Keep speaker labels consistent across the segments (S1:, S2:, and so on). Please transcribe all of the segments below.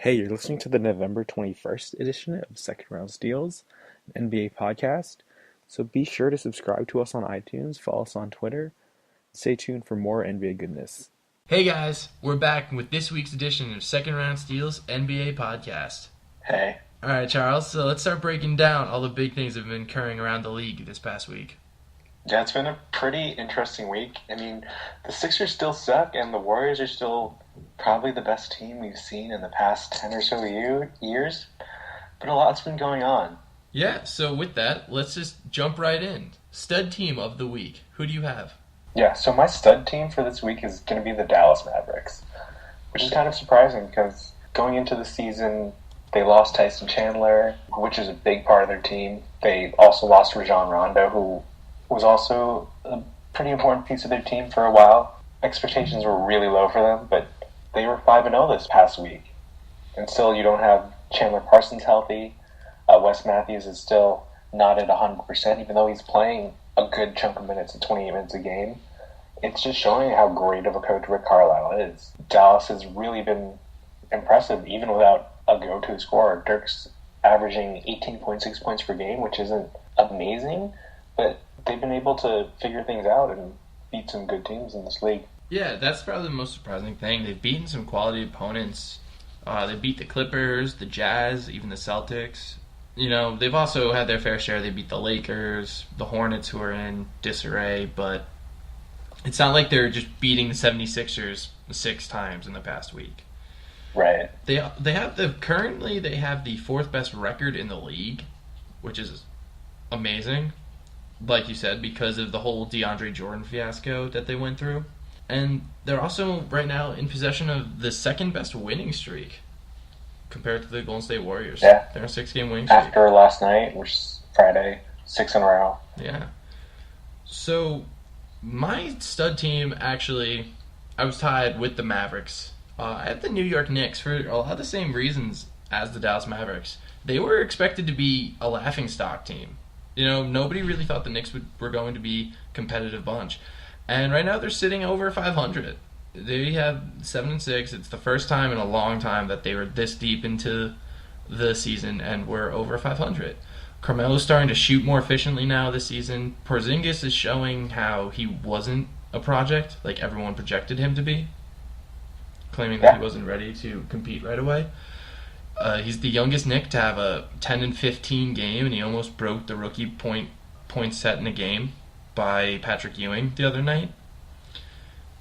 S1: Hey, you're listening to the November 21st edition of Second Round Steals, an NBA podcast. So be sure to subscribe to us on iTunes, follow us on Twitter, stay tuned for more NBA goodness.
S2: Hey guys, we're back with this week's edition of Second Round Steals NBA podcast.
S3: Hey.
S2: Alright, Charles, so let's start breaking down all the big things that have been occurring around the league this past week.
S3: Yeah, it's been a pretty interesting week. I mean, the Sixers still suck, and the Warriors are still probably the best team we've seen in the past 10 or so years. But a lot's been going on.
S2: Yeah, so with that, let's just jump right in. Stud team of the week. Who do you have?
S3: Yeah, so my stud team for this week is going to be the Dallas Mavericks, which is kind of surprising because going into the season, they lost Tyson Chandler, which is a big part of their team. They also lost Rajon Rondo, who was also a pretty important piece of their team for a while. Expectations were really low for them, but they were 5-0 this past week. And still, you don't have Chandler Parsons healthy. Wes Matthews is still not at 100%, even though he's playing a good chunk of minutes at 28 minutes a game. It's just showing how great of a coach Rick Carlisle is. Dallas has really been impressive, even without a go-to scorer. Dirk's averaging 18.6 points per game, which isn't amazing, but they've been able to figure things out and beat some good teams in this league.
S2: Yeah, that's probably the most surprising thing. They've beaten some quality opponents. They beat the Clippers, the Jazz, even the Celtics. You know, they've also had their fair share. They beat the Lakers, the Hornets, who are in disarray, but it's not like they're just beating the 76ers 6 times in the past week.
S3: Right.
S2: They have the fourth best record in the league, which is amazing. Like you said, because of the whole DeAndre Jordan fiasco that they went through. And they're also right now in possession of the second best winning streak compared to the Golden State Warriors.
S3: Yeah.
S2: They're a 6-game winning streak.
S3: After last night, which is Friday, 6 in a row.
S2: Yeah. So, my stud team, actually, I was tied with the Mavericks. I had the New York Knicks for a lot of the same reasons as the Dallas Mavericks. They were expected to be a laughingstock team. You know, nobody really thought the Knicks were going to be a competitive bunch. And right now they're sitting over 500. They have 7-6. It's the first time in a long time that they were this deep into the season and were over 500. Carmelo's starting to shoot more efficiently now this season. Porzingis is showing how he wasn't a project like everyone projected him to be, claiming that he wasn't ready to compete right away. He's the youngest Knick to have a 10-15 game, and he almost broke the rookie point set in a game by Patrick Ewing the other night.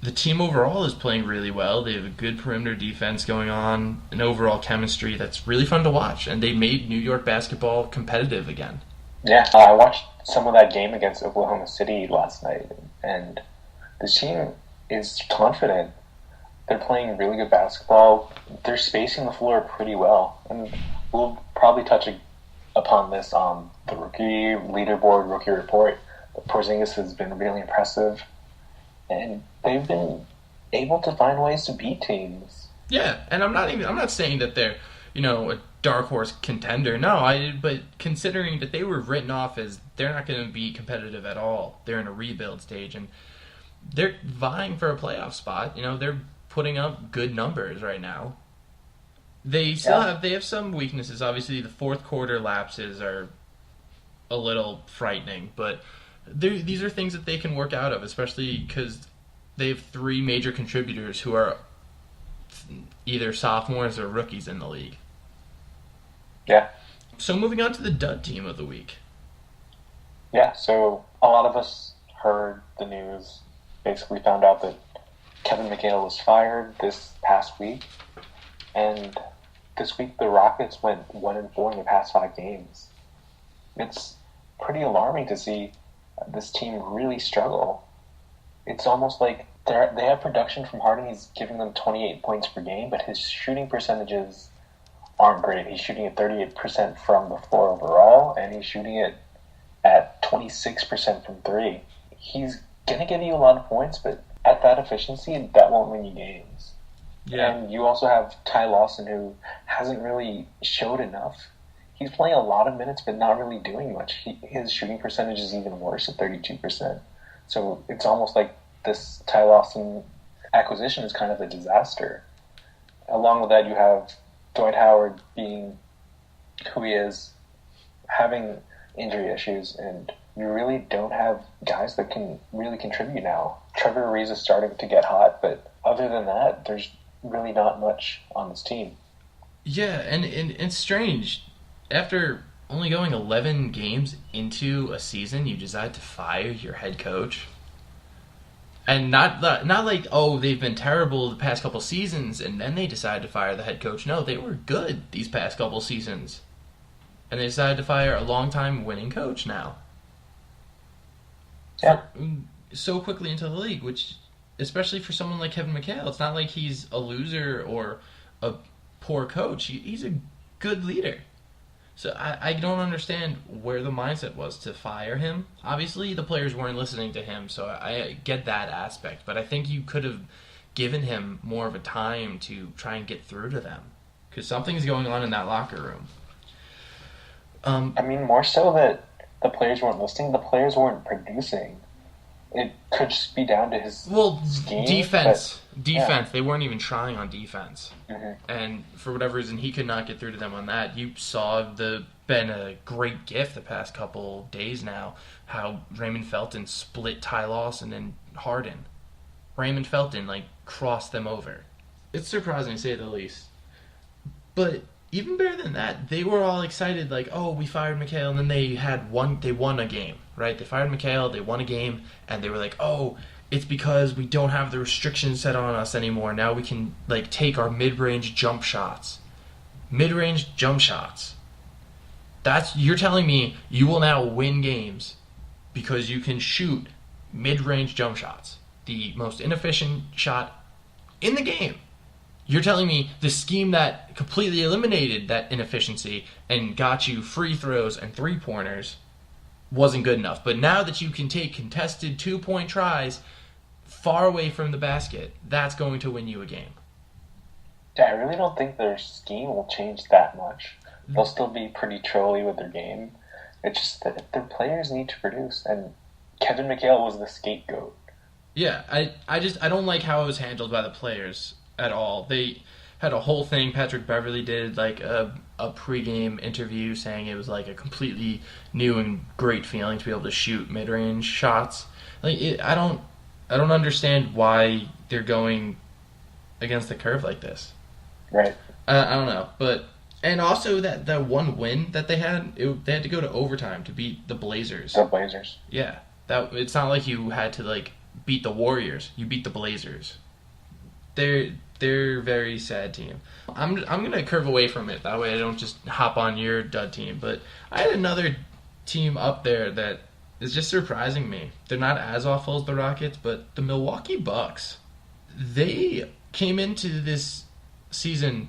S2: The team overall is playing really well. They have a good perimeter defense going on, an overall chemistry that's really fun to watch, and they made New York basketball competitive again.
S3: Yeah, I watched some of that game against Oklahoma City last night, and this team is confident. They're playing really good basketball. They're spacing the floor pretty well. And we'll probably touch upon this on the rookie leaderboard, rookie report. But Porzingis has been really impressive. And they've been able to find ways to beat teams.
S2: Yeah, and I'm not saying that they're, a dark horse contender. No, but considering that they were written off as they're not going to be competitive at all. They're in a rebuild stage and they're vying for a playoff spot. They're putting up good numbers right now. They have some weaknesses. Obviously, the fourth quarter lapses are a little frightening, but these are things that they can work out of, especially because they have 3 major contributors who are either sophomores or rookies in the league.
S3: Yeah.
S2: So moving on to the dud team of the week.
S3: Yeah, so a lot of us heard the news, basically found out that Kevin McHale was fired this past week, and this week the Rockets went 1-4 in the past 5 games. It's pretty alarming to see this team really struggle. It's almost like they have production from Harden. He's giving them 28 points per game, but his shooting percentages aren't great. He's shooting at 38% from the floor overall, and he's shooting it at 26% from 3. He's going to give you a lot of points, but at that efficiency, that won't win you games. Yeah. And you also have Ty Lawson, who hasn't really showed enough. He's playing a lot of minutes, but not really doing much. His shooting percentage is even worse at 32%. So it's almost like this Ty Lawson acquisition is kind of a disaster. Along with that, you have Dwight Howard being who he is, having injury issues, and you really don't have guys that can really contribute now. Trevor Ariza is starting to get hot, but other than that, there's really not much on this team.
S2: Yeah, and it's strange. After only going 11 games into a season, you decide to fire your head coach. And not like, oh, they've been terrible the past couple seasons, and then they decided to fire the head coach. No, they were good these past couple seasons. And they decided to fire a long-time winning coach now.
S3: Yeah.
S2: So quickly into the league, which, especially for someone like Kevin McHale, it's not like he's a loser or a poor coach. He's a good leader. So I don't understand where the mindset was to fire him. Obviously, the players weren't listening to him, so I get that aspect. But I think you could have given him more of a time to try and get through to them. Because something's going on in that locker room.
S3: I mean, more so that the players weren't listening, the players weren't producing. It could just be down to his scheme.
S2: Defense.
S3: Yeah.
S2: They weren't even trying on defense.
S3: Mm-hmm.
S2: And for whatever reason, he could not get through to them on that. You saw been a great gift the past couple days now, how Raymond Felton split Ty Lawson and Harden. Raymond Felton, crossed them over. It's surprising to say the least. But even better than that, they were all excited, oh, we fired McHale, and then they won a game, right? They fired McHale, they won a game, and they were like, oh, it's because we don't have the restrictions set on us anymore. Now we can, take our mid-range jump shots. Mid-range jump shots. You're telling me you will now win games because you can shoot mid-range jump shots. The most inefficient shot in the game. You're telling me the scheme that completely eliminated that inefficiency and got you free throws and three-pointers wasn't good enough. But now that you can take contested two-point tries far away from the basket, that's going to win you a game.
S3: Yeah, I really don't think their scheme will change that much. They'll still be pretty trolly with their game. It's just that their players need to produce, and Kevin McHale was the scapegoat.
S2: Yeah, I don't like how it was handled by the players at all. They had a whole thing. Patrick Beverley did a pregame interview saying it was a completely new and great feeling to be able to shoot mid-range shots. I don't understand why they're going against the curve like this.
S3: Right.
S2: I don't know, and also that one win that they had, they had to go to overtime to beat the Blazers.
S3: The Blazers.
S2: Yeah, it's not like you had to beat the Warriors. You beat the Blazers. They're a very sad team. I'm gonna curve away from it. That way I don't just hop on your dud team. But I had another team up there that is just surprising me. They're not as awful as the Rockets, but the Milwaukee Bucks. They came into this season.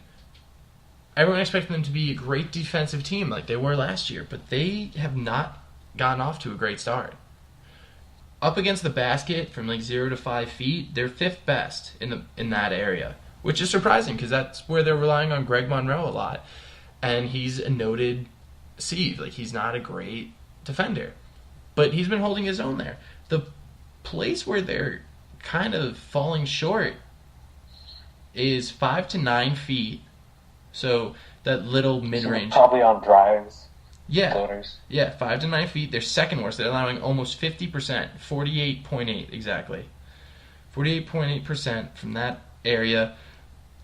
S2: Everyone expected them to be a great defensive team like they were last year, but they have not gotten off to a great start. Up against the basket from 0 to 5 feet, they're fifth best in that area, which is surprising because that's where they're relying on Greg Monroe a lot, and he's a noted sieve. He's not a great defender, but he's been holding his own there. The place where they're kind of falling short is 5 to 9 feet, so that little mid-range.
S3: Probably on drives.
S2: Yeah,
S3: floaters.
S2: Yeah, 5 to 9 feet. They're second worst. They're allowing almost 50%, 48.8 exactly. 48.8% from that area.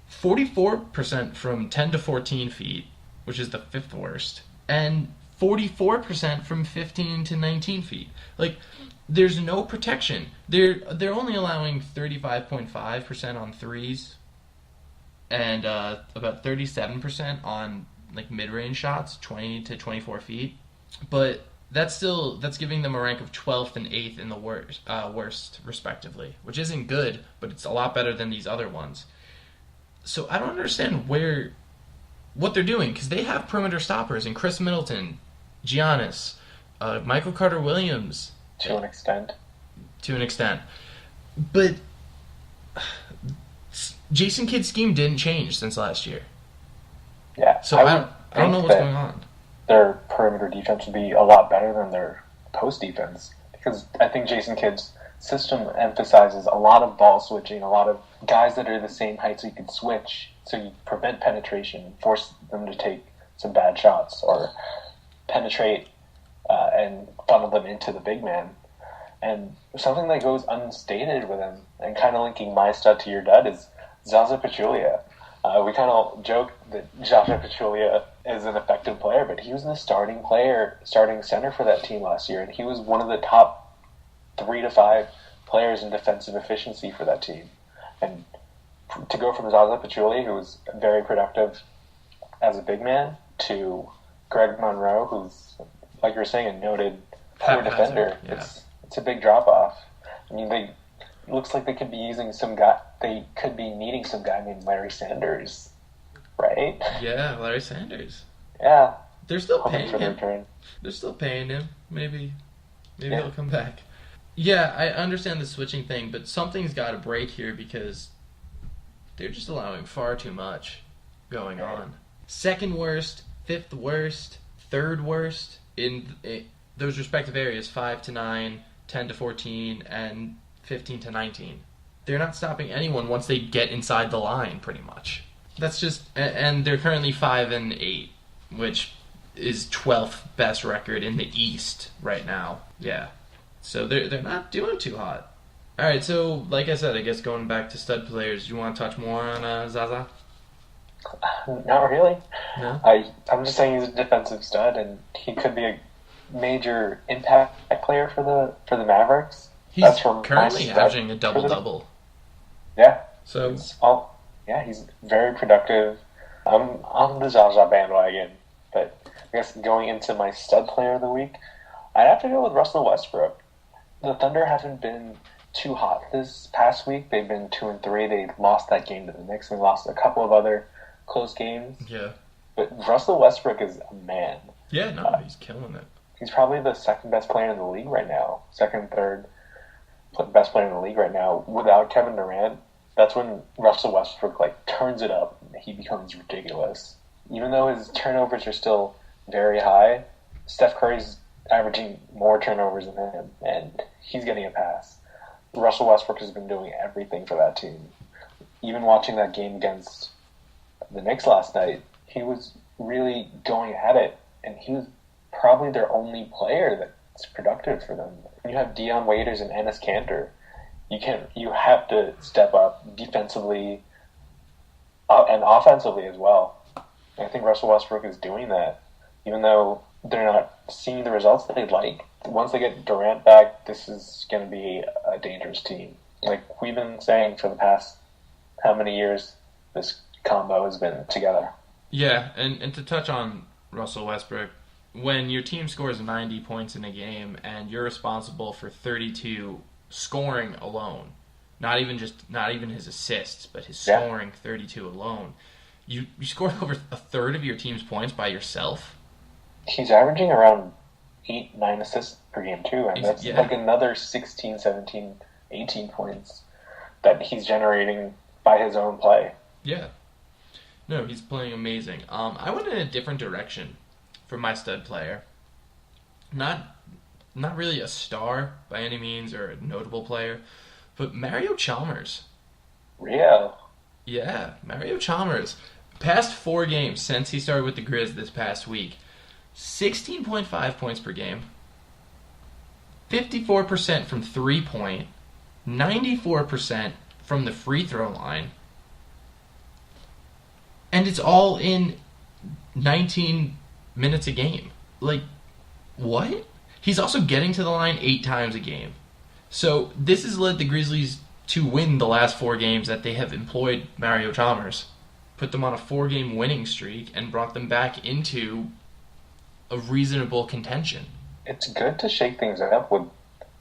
S2: 44% from 10 to 14 feet, which is the fifth worst. And 44% from 15 to 19 feet. There's no protection. They're only allowing 35.5% on threes and about 37% on mid-range shots, 20 to 24 feet. But that's giving them a rank of 12th and 8th in the worst respectively, which isn't good, but it's a lot better than these other ones. So I don't understand what they're doing, because they have perimeter stoppers in Chris Middleton, Giannis, Michael Carter-Williams.
S3: To an extent.
S2: But Jason Kidd's scheme didn't change since last year.
S3: Yeah.
S2: So I don't know what's going on.
S3: Their perimeter defense would be a lot better than their post defense, because I think Jason Kidd's system emphasizes a lot of ball switching, a lot of guys that are the same height so you can switch So you prevent penetration, force them to take some bad shots, or penetrate and funnel them into the big man. And something that goes unstated with him, and kind of linking my stud to your dud, is Zaza Pachulia. We kind of joke that Zaza Pachulia is an effective player, but he was the starting center for that team last year, and he was one of the top 3 to 5 players in defensive efficiency for that team. And to go from Zaza Pachulia, who was very productive as a big man, to Greg Monroe, who's, like you were saying, a noted poor defender, it's a big drop off. I mean, it looks like they could be using some guy. They could be needing some guy named Larry Sanders, right?
S2: Yeah, Larry Sanders.
S3: Yeah,
S2: they're still paying
S3: for
S2: him.
S3: Return.
S2: They're still paying him. Maybe he'll come back. Yeah, I understand the switching thing, but something's got to break here because they're just allowing far too much going on. Second worst, fifth worst, third worst in those respective areas: 5 to 9, 10 to 14, and 15 to 19. They're not stopping anyone once they get inside the line, pretty much. That's just, and they're currently 5 and 8, which is 12th best record in the East right now. Yeah, so they're not doing too hot. All right, so like I said, I guess going back to stud players, you want to touch more on Zaza?
S3: Not really.
S2: No?
S3: I'm just saying he's a defensive stud, and he could be a major impact player for the Mavericks.
S2: He's currently averaging a double-double.
S3: Yeah.
S2: So
S3: he's very productive. I'm on the Zaza bandwagon, but I guess going into my stud player of the week, I'd have to go with Russell Westbrook. The Thunder haven't been too hot this past week. They've been 2-3. They lost that game to the Knicks and lost a couple of other close games.
S2: Yeah.
S3: But Russell Westbrook is a man.
S2: Yeah, no, he's killing it.
S3: He's probably the second best player in the league right now. Second, third best player in the league right now. Without Kevin Durant, that's when Russell Westbrook turns it up. He becomes ridiculous. Even though his turnovers are still very high, Steph Curry's averaging more turnovers than him, and he's getting a pass. Russell Westbrook has been doing everything for that team. Even watching that game against the Knicks last night, he was really going at it, and he was probably their only player that's productive for them. When you have Dion Waiters and Enes Kanter, you have to step up defensively and offensively as well. And I think Russell Westbrook is doing that, even though they're not seeing the results that they'd like. Once they get Durant back, this is going to be a dangerous team. Like we've been saying for the past how many years, this combo has been together.
S2: Yeah, and to touch on Russell Westbrook, when your team scores 90 points in a game and you're responsible for 32 scoring alone, not even his assists, but his scoring 32 alone, you scored over a third of your team's points by yourself.
S3: He's averaging around 8-9 assists per game too, and that's another 16, 17, 18 points that he's generating by his own play.
S2: Yeah. No, he's playing amazing. I went in a different direction for my stud player. Not really a star by any means or a notable player, but Mario Chalmers.
S3: Real.
S2: Yeah, Mario Chalmers. Past 4 games since he started with the Grizz this past week, 16.5 points per game, 54% from 3-point, 94% from the free throw line, and it's all in 19 minutes a game. Like, what? He's also getting to the line 8 times a game. So this has led the Grizzlies to win the last 4 games that they have employed Mario Chalmers, put them on a 4-game winning streak, and brought them back into a reasonable contention.
S3: It's good to shake things up with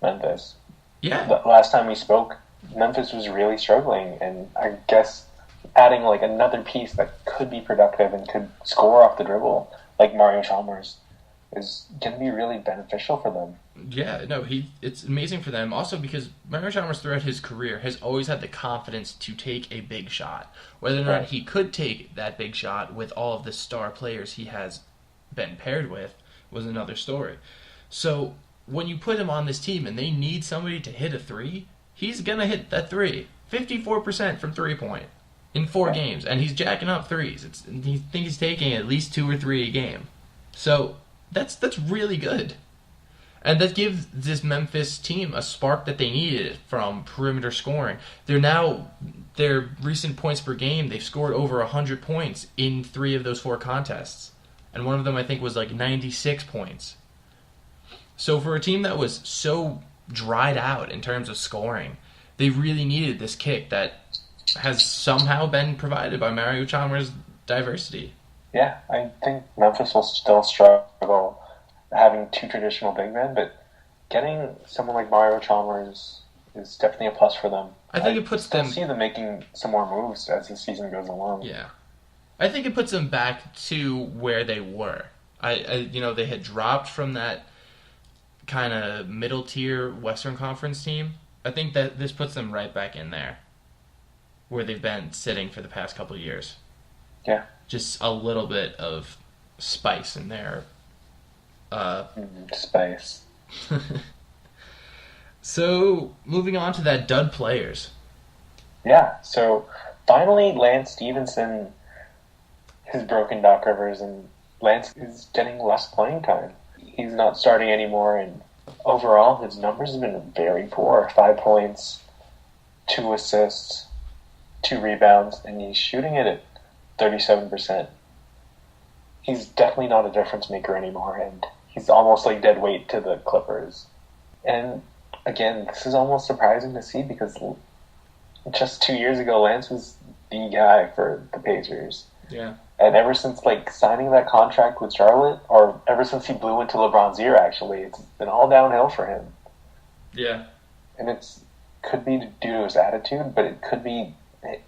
S3: Memphis.
S2: Yeah.
S3: The last time we spoke, Memphis was really struggling, and I guess adding another piece that could be productive and could score off the dribble, like Mario Chalmers, is going to be really beneficial for them.
S2: Yeah, no, it's amazing for them. Also because Mario Chalmers throughout his career has always had the confidence to take a big shot. Whether or not he could take that big shot with all of the star players he has been paired with was another story. So when you put him on this team and they need somebody to hit a 3, he's going to hit that 3. 54% from 3-point. in 4 games, and he's jacking up threes. He think he's taking at least 2 or 3 a game. So that's really good. And that gives this Memphis team a spark that they needed from perimeter scoring. Their recent points per game, they've scored over 100 points in 3 of those 4 contests. And one of them, I think, was like 96 points. So for a team that was so dried out in terms of scoring, they really needed this kick that has somehow been provided by Mario Chalmers' diversity.
S3: Yeah, I think Memphis will still struggle having 2 traditional big men, but getting someone like Mario Chalmers is definitely a plus for them.
S2: I think it puts them...
S3: I see them making some more moves as the season goes along.
S2: Yeah. I think it puts them back to where they were. They had dropped from that kind of middle-tier Western Conference team. I think that this puts them right back in there, where they've been sitting for the past couple of years.
S3: Yeah.
S2: Just a little bit of spice in there.
S3: Spice.
S2: So, moving on to that dud players.
S3: Yeah, so finally Lance Stevenson has broken Doc Rivers, and Lance is getting less playing time. He's not starting anymore, and overall his numbers have been very poor. 5 points, 2 assists, 2 rebounds, and he's shooting it at 37%. He's definitely not a difference maker anymore, and he's almost like dead weight to the Clippers. And again, this is almost surprising to see because just 2 years ago, Lance was the guy for the Pacers.
S2: Yeah.
S3: And ever since signing that contract with Charlotte, or ever since he blew into LeBron's ear, actually, it's been all downhill for him.
S2: Yeah.
S3: And could be due to his attitude, but it could be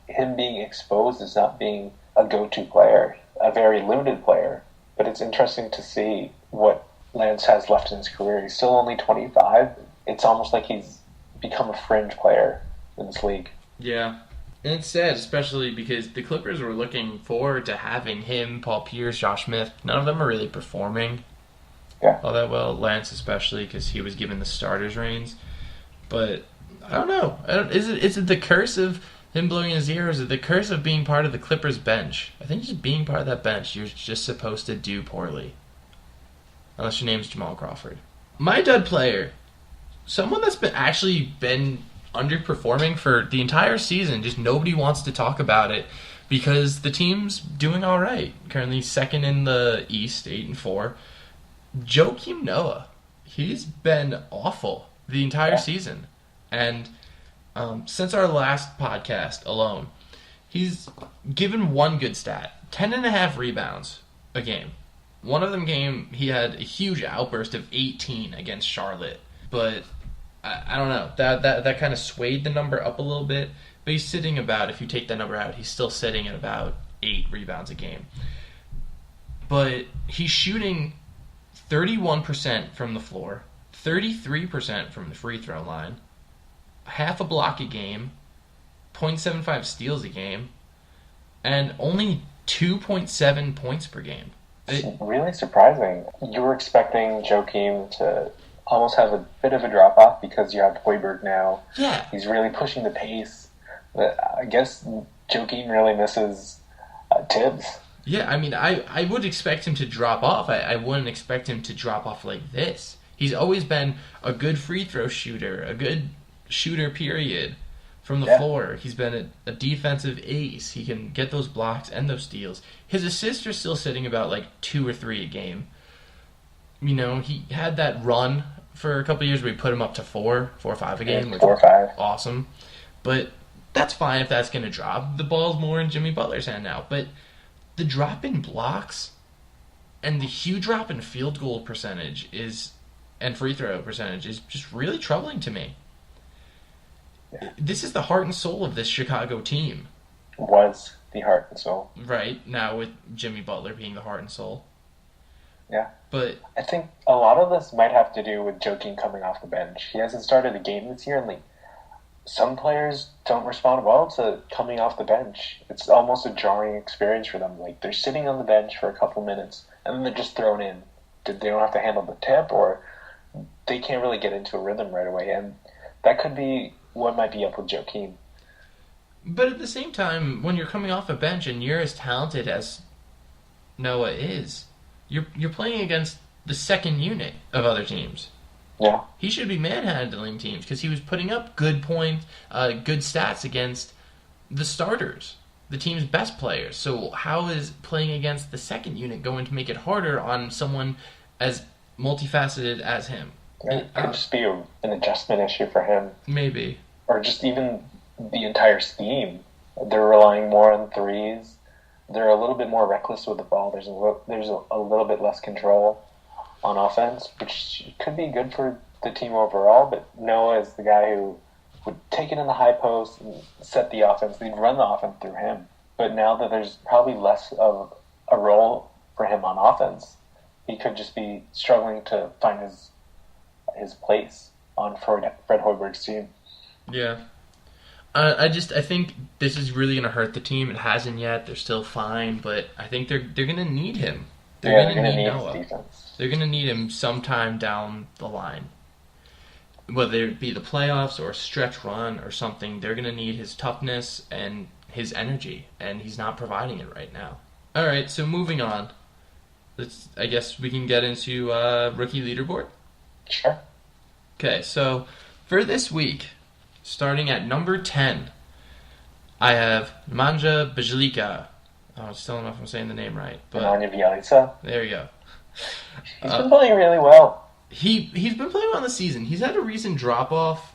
S3: him being exposed as not being a go-to player, a very limited player. But it's interesting to see what Lance has left in his career. He's still only 25. It's almost like he's become a fringe player in this league.
S2: Yeah. And it's sad, especially because the Clippers were looking forward to having him, Paul Pierce, Josh Smith. None of them are really performing all that well. Lance especially, because he was given the starters reins. But I don't know. Is it the curse of him blowing his ear, or is it the curse of being part of the Clippers bench? I think just being part of that bench, you're just supposed to do poorly. Unless your name's Jamal Crawford. My dud player, someone that's been underperforming for the entire season. Just nobody wants to talk about it because the team's doing all right. Currently second in the East, 8-4. Joakim Noah. He's been awful the entire season. And since our last podcast alone, he's given one good stat. 10.5 rebounds a game. One of them game, he had a huge outburst of 18 against Charlotte. But I don't know. That kind of swayed the number up a little bit. But he's sitting about, if you take that number out, he's still sitting at about 8 rebounds a game. But he's shooting 31% from the floor, 33% from the free throw line, half a block a game, 0.75 steals a game, and only 2.7 points per game.
S3: It's really surprising. You were expecting Joakim to almost have a bit of a drop-off because you have Hoiberg now.
S2: Yeah.
S3: He's really pushing the pace. But I guess Joakim really misses Tibbs.
S2: Yeah, I mean, I would expect him to drop off. I wouldn't expect him to drop off like this. He's always been a good free throw shooter, a good shooter, period, from the floor. He's been a defensive ace. He can get those blocks and those steals. His assists are still sitting about 2 or 3 a game. You know, he had that run for a couple of years where we put him up to 4 or 5 a game.
S3: 4 or 5.
S2: Awesome. But that's fine if that's going to drop. The ball's more in Jimmy Butler's hand now. But the drop in blocks and the huge drop in field goal percentage and free throw percentage is just really troubling to me. Yeah. This is the heart and soul of this Chicago team.
S3: Was the heart and soul.
S2: Right, now with Jimmy Butler being the heart and soul.
S3: Yeah.
S2: But
S3: I think a lot of this might have to do with Joakim coming off the bench. He hasn't started a game this year, and some players don't respond well to coming off the bench. It's almost a jarring experience for them. They're sitting on the bench for a couple minutes, and then they're just thrown in. They don't have to handle the tip, or they can't really get into a rhythm right away. And that could be what might be up with Joakim.
S2: But at the same time, when you're coming off a bench and you're as talented as Noah is, you're playing against the second unit of other teams.
S3: Yeah.
S2: He should be manhandling teams because he was putting up good points, good stats against the starters, the team's best players. So how is playing against the second unit going to make it harder on someone as multifaceted as him?
S3: It could just be an adjustment issue for him.
S2: Maybe.
S3: Or just even the entire scheme. They're relying more on threes. They're a little bit more reckless with the ball. There's a little bit less control on offense, which could be good for the team overall. But Noah is the guy who would take it in the high post and set the offense. They'd run the offense through him. But now that there's probably less of a role for him on offense, he could just be struggling to find his place on Fred Hoiberg's team.
S2: Yeah. I think this is really going to hurt the team. It hasn't yet. They're still fine, but I think they're going to need him. They're going to need Noah.
S3: Defense.
S2: They're going to need him sometime down the line. Whether it be the playoffs or a stretch run or something, they're going to need his toughness and his energy, and he's not providing it right now. All right, so moving on. I guess we can get into rookie leaderboard.
S3: Sure.
S2: Okay, so for this week, starting at number 10, I have Nemanja Bjelica. I still don't know if I'm saying the name right.
S3: Nemanja Bjelica.
S2: There you go.
S3: He's been playing really well.
S2: He's been playing well this season. He's had a recent drop-off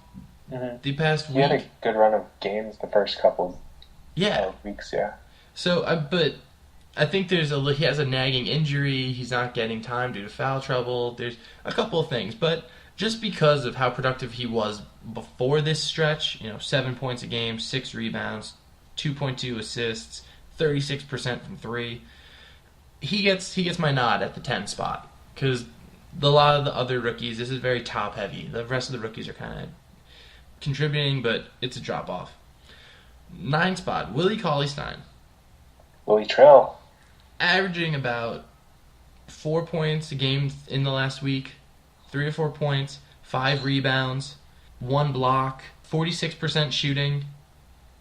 S2: the past week.
S3: He had a good run of games the first couple weeks, yeah.
S2: So, but I think he has a nagging injury. He's not getting time due to foul trouble. There's a couple of things, but just because of how productive he was before this stretch, 7 points a game, 6 rebounds, 2.2 assists, 36% from 3, he gets my nod at the 10 spot because a lot of the other rookies, this is very top heavy. The rest of the rookies are kind of contributing, but it's a drop off. 9 spot, Willie Cauley-Stein.
S3: Willie Trill.
S2: Averaging about 4 points a game in the last week, 3 or 4 points, 5 rebounds, 1 block, 46% shooting,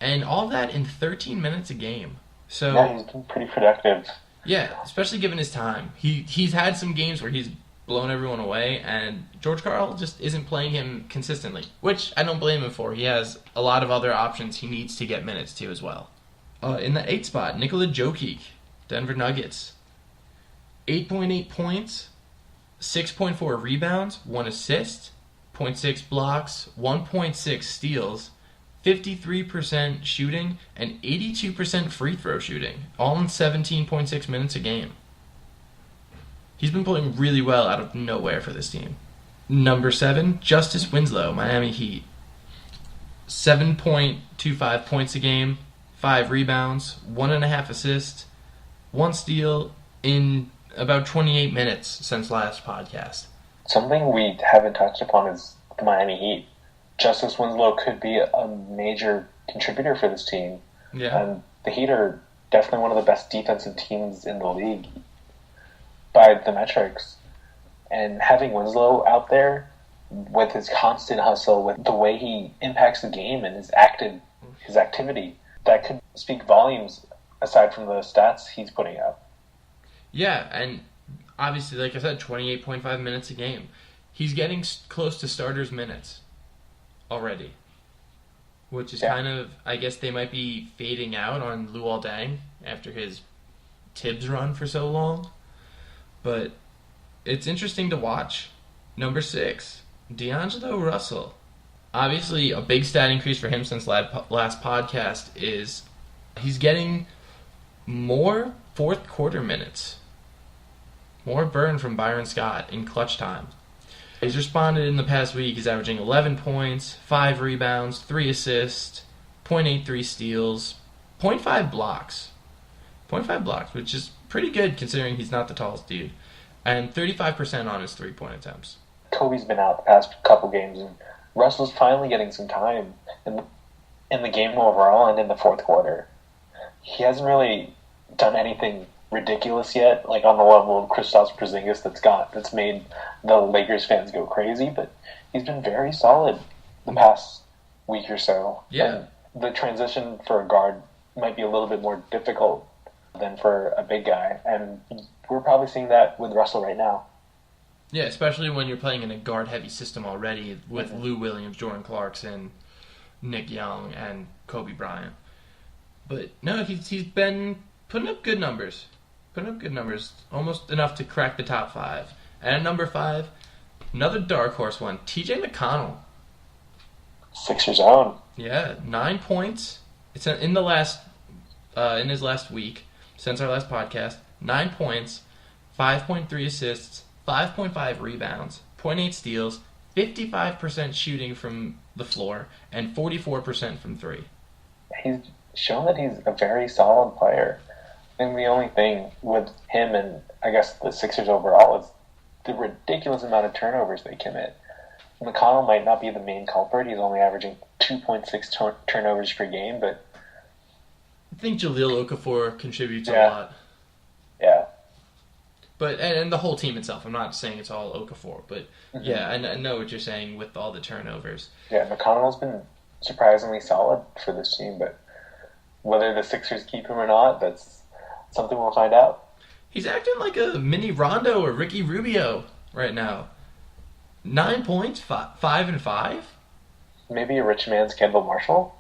S2: and all that in 13 minutes a game. So
S3: yeah, he's been pretty productive.
S2: Yeah, especially given his time. He's had some games where he's blown everyone away, and George Karl just isn't playing him consistently, which I don't blame him for. He has a lot of other options he needs to get minutes to as well. In the 8 spot, Nikola Jokic, Denver Nuggets. 8.8 points, 6.4 rebounds, 1 assist, 0.6 blocks, 1.6 steals, 53% shooting, and 82% free throw shooting, all in 17.6 minutes a game. He's been playing really well out of nowhere for this team. Number 7, Justice Winslow, Miami Heat. 7.25 points a game, 5 rebounds, 1.5 assists, 1 steal in about 28 minutes since last podcast.
S3: Something we haven't touched upon is the Miami Heat. Justice Winslow could be a major contributor for this team.
S2: Yeah.
S3: And the Heat are definitely one of the best defensive teams in the league by the metrics. And having Winslow out there with his constant hustle, with the way he impacts the game and his activity, that could speak volumes aside from the stats he's putting up.
S2: Yeah, and obviously, like I said, 28.5 minutes a game. He's getting close to starters' minutes already, which is kind of, I guess they might be fading out on Luol Deng after his Tibbs run for so long. But it's interesting to watch. Number 6, D'Angelo Russell. Obviously, a big stat increase for him since last podcast is he's getting more fourth quarter minutes. More burn from Byron Scott in clutch time. He's responded in the past week. He's averaging 11 points, 5 rebounds, 3 assists, 0.83 steals, 0.5 blocks. 0.5 blocks, which is pretty good considering he's not the tallest dude. And 35% on his 3-point attempts.
S3: Kobe's been out the past couple games, and Russell's finally getting some time in the game overall and in the fourth quarter. He hasn't really done anything ridiculous yet, like on the level of Kristaps Porzingis that's made the Lakers fans go crazy, but he's been very solid the past week or so.
S2: Yeah.
S3: And the transition for a guard might be a little bit more difficult than for a big guy, and we're probably seeing that with Russell right now.
S2: Yeah, especially when you're playing in a guard-heavy system already with Lou Williams, Jordan Clarkson, Nick Young, and Kobe Bryant. But no, he's been putting up good numbers. Almost enough to crack the top 5. And at number 5, another dark horse one, TJ McConnell.
S3: Sixers own.
S2: Yeah, 9 points. It's in his last week since our last podcast. 9 points, 5.3 assists, 5.5 rebounds, 0.8 steals, 55% shooting from the floor, and 44% from 3.
S3: He's shown that he's a very solid player. I think the only thing with him and I guess the Sixers overall is the ridiculous amount of turnovers they commit. McConnell might not be the main culprit. He's only averaging 2.6 turnovers per game, but
S2: I think Jahlil Okafor contributes a lot.
S3: Yeah.
S2: But and the whole team itself. I'm not saying it's all Okafor, but yeah, I know what you're saying with all the turnovers.
S3: Yeah, McConnell's been surprisingly solid for this team, but whether the Sixers keep him or not, that's something we'll find out.
S2: He's acting like a mini Rondo or Ricky Rubio right now. 9 points, 5 and 5.
S3: Maybe a rich man's Kendall Marshall.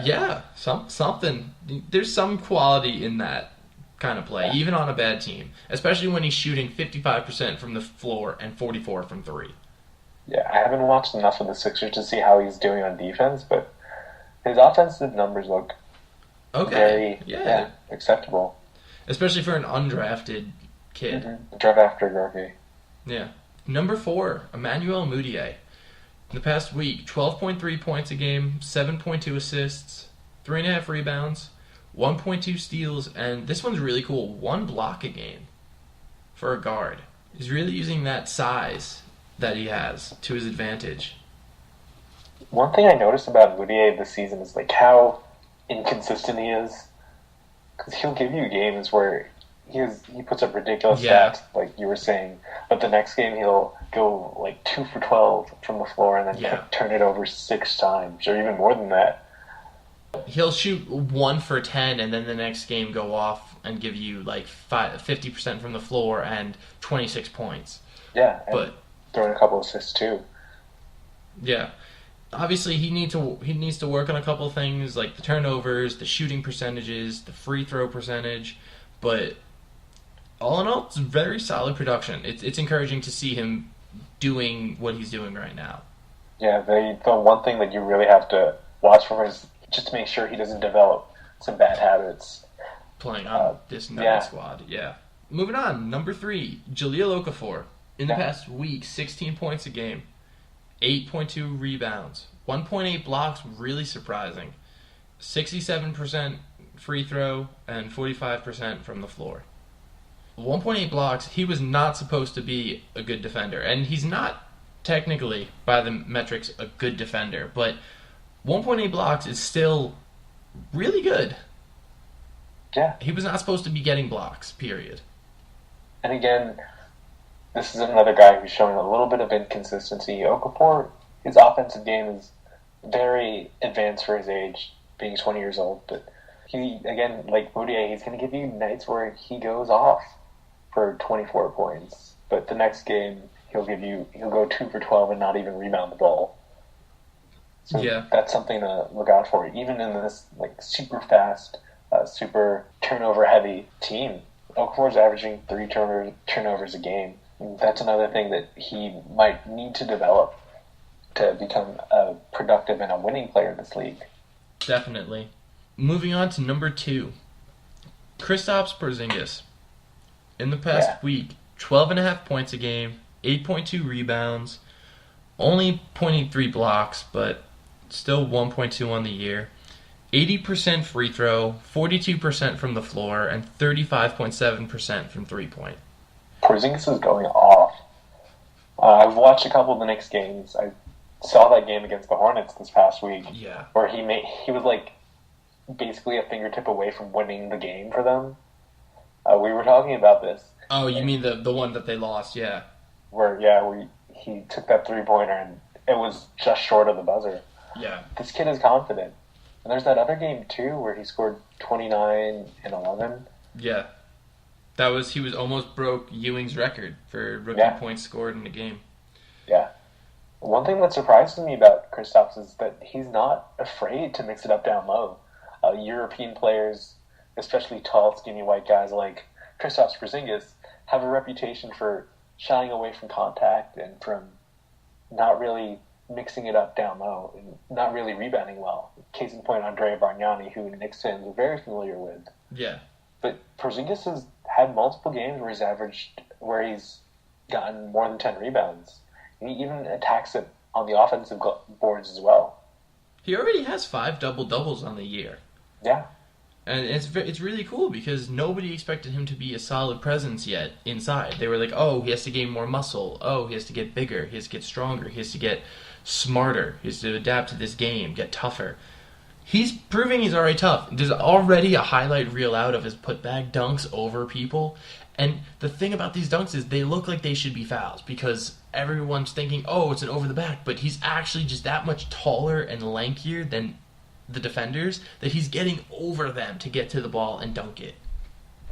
S2: Yeah, something. There's some quality in that kind of play, even on a bad team, especially when he's shooting 55% from the floor and 44 from 3.
S3: Yeah, I haven't watched enough of the Sixers to see how he's doing on defense, but his offensive numbers look very acceptable.
S2: Especially for an undrafted kid.
S3: Draft after rookie.
S2: Yeah. Number 4, Emmanuel Mudiay. In the past week, 12.3 points a game, 7.2 assists, 3.5 rebounds, 1.2 steals, and this one's really cool, 1 block a game for a guard. He's really using that size that he has to his advantage.
S3: One thing I noticed about Mudiay this season is like how inconsistent he is. Because he'll give you games where he puts up ridiculous stats, like you were saying, but the next game he'll go like 2 for 12 from the floor and then turn it over 6 times, or even more than that.
S2: He'll shoot 1 for 10 and then the next game go off and give you like 50% from the floor and 26 points.
S3: Yeah, and
S2: but
S3: throwing a couple assists too.
S2: Yeah. Obviously, he needs to work on a couple of things like the turnovers, the shooting percentages, the free throw percentage, but all in all, it's very solid production. It's encouraging to see him doing what he's doing right now. Yeah,
S3: the one thing that you really have to watch for is just to make sure he doesn't develop some bad habits.
S2: Playing on this Nugget squad, yeah. Moving on, number 3, Jahlil Okafor. In the past week, 16 points a game, 8.2 rebounds, 1.8 blocks, really surprising. 67% free throw and 45% from the floor. 1.8 blocks, he was not supposed to be a good defender. And he's not technically, by the metrics, a good defender. But 1.8 blocks is still really good.
S3: Yeah.
S2: He was not supposed to be getting blocks, period.
S3: And again, this is another guy who's showing a little bit of inconsistency. Okafor, his offensive game is very advanced for his age, being 20 years old. But he, again, like Mudiay, he's going to give you nights where he goes off for 24 points. But the next game, he'll go 2 for 12 and not even rebound the ball. So that's something to look out for. Even in this like super fast, super turnover-heavy team, Okafor's averaging 3 turnovers a game. That's another thing that he might need to develop to become a productive and a winning player in this league.
S2: Definitely. Moving on to number 2, Kristaps Porzingis. In the past week, 12.5 points a game, 8.2 rebounds, only 0.83 blocks, but still 1.2 on the year. 80% free throw, 42% from the floor, and 35.7% from three-point.
S3: Porzingis is going off. I've watched a couple of the Knicks games. I saw that game against the Hornets this past week.
S2: Yeah.
S3: Where he was like basically a fingertip away from winning the game for them. We were talking about this.
S2: Oh, you mean the one that they lost, yeah.
S3: Where he took that 3-pointer and it was just short of the buzzer.
S2: Yeah.
S3: This kid is confident. And there's that other game too where he scored 29 and 11.
S2: Yeah. He was almost broke Ewing's record for rookie points scored in a game.
S3: Yeah. One thing that surprises me about Kristaps is that he's not afraid to mix it up down low. European players, especially tall, skinny white guys like Kristaps Porzingis, have a reputation for shying away from contact and from not really mixing it up down low and not really rebounding well. Case in point, Andrea Bargnani, who Knicks fans are very familiar with.
S2: Yeah.
S3: But Porzingis has had multiple games where he's gotten more than 10 rebounds. And he even attacks it on the offensive boards as well.
S2: He already has 5 double-doubles on the year.
S3: Yeah.
S2: And it's really cool because nobody expected him to be a solid presence yet inside. They were like, oh, he has to gain more muscle. Oh, he has to get bigger. He has to get stronger. He has to get smarter. He has to adapt to this game, get tougher. He's proving he's already tough. There's already a highlight reel out of his putback dunks over people. And the thing about these dunks is they look like they should be fouls because everyone's thinking, oh, it's an over the back. But he's actually just that much taller and lankier than the defenders that he's getting over them to get to the ball and dunk it.